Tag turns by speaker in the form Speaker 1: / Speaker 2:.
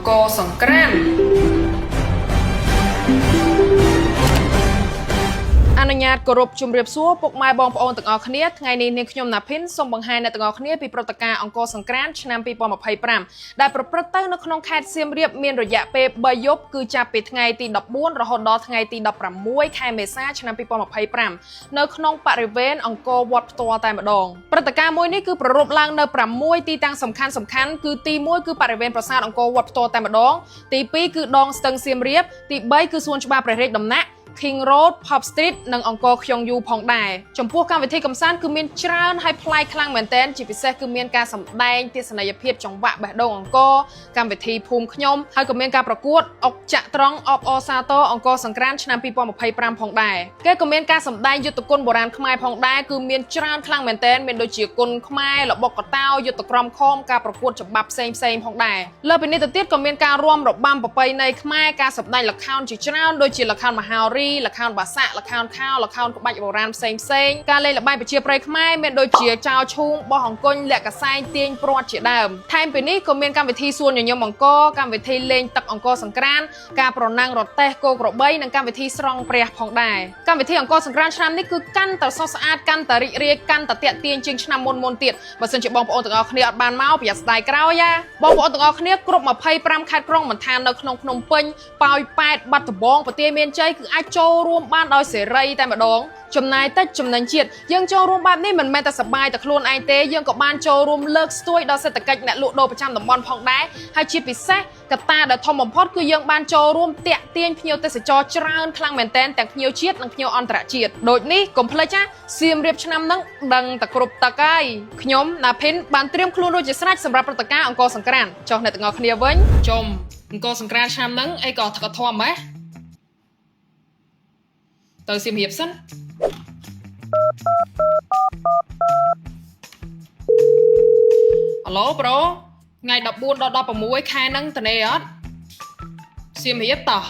Speaker 1: អង្គរសង្គ្រាមអនុញ្ញាតគោរពជំរាបសួរពុកម៉ែបងប្អូនទាំងអស់គ្នាថ្ងៃនេះនាងខ្ញុំណាភិនសូមបង្ហាញអ្នកទាំងអស់គ្នាពីព្រឹត្តិការណ៍អង្គរសង្គ្រាមឆ្នាំ2025ដែលប្រព្រឹត្តទៅនៅក្នុងខេត្តសៀមរាបមានរយៈពេល3យប់គឺចាប់ពីថ្ងៃទី14រហូតដល់ថ្ងៃទី16ខែមេសាឆ្នាំ2025នៅក្នុងបរិវេណអង្គរវត្តផ្ទាល់តែម្ដងព្រឹត្តិការណ៍មួយនេះគឺប្រារព្ធឡើងនៅ6ទីតាំងសំខាន់គឺទី1គឺបរិវេណប្រាសាទអង្គរវត្តផ្ទាល់តែម្ដងទី2គឺដងស្ទឹងសៀមរាបទី3គឺសួនច្បារព្រះរាជដំណាក់King Road, Pop Street និងអង្គរខ្យងយូផងដែរចំពោះកម្មវិធីកម្សាន្តគឺមានច្រើនហើយប្លែកខ្លាំងមែនទែនជាពិសេសគឺមានការសម្ដែងទស្សនីយភាពចង្វាក់បេះដូងអង្គរកម្មវិធីភូមិខ្ញុំហើយក៏មានការប្រកួតអុកចាក់ត្រង់អបអសាទរអង្គរសង្គ្រាមឆ្នាំ2025ផងដែរគេក៏មានការសម្ដែងយុទ្ធគុណបុរាណខ្មែរផងដែរគឺមានច្រើនខ្លាំងមែនទែនមានដូចជាគុណខ្មែរល្បុក្កតោយុទ្ធក្រមខមការប្រកួតច្បាប់ផ្សេងផងដែរលើពីនេះទៅទៀតក៏មានការរាំរបាំប្រពៃណីខ្មែរការសម្ដែងល្ខោនជាច្រើនដូចជាល្ខោនមហោរីល្ខោនបាសាក់ល្ខោនខោល្ខោនក្បាច់បុរាណផ្សេងការលេងល្បែងប្រជាប្រិយខ្មែរមានដូចជាចោលឈូងបោះអង្គញ់លាក់កសែងទាញព្រាត់ជាដើមថែមពីនេះក៏មានកម្មវិធីសួនញញឹមអង្គរកម្មវិធីលេងទឹកអង្គរសង្គ្រាមការប្រណាំងរទេះគោក្របីនិងកម្មវិធីស្រង់ព្រះផងដែរកម្មវិធីអង្គរសង្គ្រាមឆ្នាំនេះគឺកាន់តែសុខស្អាតកាន់តែរីករាយកាន់តែទាក់ទាញជាងឆ្នាំមុនទៀតបើសិនជាបងប្អូនទាំងអស់គ្នាអត់បានមកប្រយ័ត្នស្ដាយក្រោយបងប្អូនទាំងអស់គ្នាគ្រប់25ខេត្តក្រុងមិនថានៅក្នុងភ្នំពេញប៉ោយប៉ែតបាត់ដំបងប្រទាយមានជ័យគឺអាចចូលរួមបានដោយសេរីតែម្ដងចំណាយតិចចំណេញជាតិយើងចូលរួមបែបនេះមិនមែនតែសប្បាយតែខ្លួនឯងទេយើងក៏បានចូលរួមលើកស្ទួយដល់សេដ្ឋកិច្ចអ្នកលក់ដូរប្រចាំតំបន់ផងដែរហើយជាពិសេសកត្តាដែលធំបំផុតគឺយើងបានចូលរួមតាក់ទាញភ្ញៀវទេសចរច្រើនខ្លាំងមែនទែនទាំងភ្ញៀវជាតិនិងភ្ញៀវអន្តរជាតិដូចនេះកុំភ្លេចសៀមរាបឆ្នាំហ្នឹងដឹងតែគ្រប់ទឹកហើយខ្ញុំណាភិនបានត្រៀមខ្លួនរួចជាស្រេចសម្រាប់ព្រឹត្តិការណ៍អង្គរសង្គ្រាមចុះអ្នកទាំងអស់គ្នាវិញជុំអង្គរសង្គ្រាមឆ្នាំហ្នឹងអីក៏ថកធំម៉េះទៅសៀមរាបសិនហៅឡូប្រូថ្ងៃ14ដល់16ខែហ្នឹងតនេអត់សៀមរាបតោះ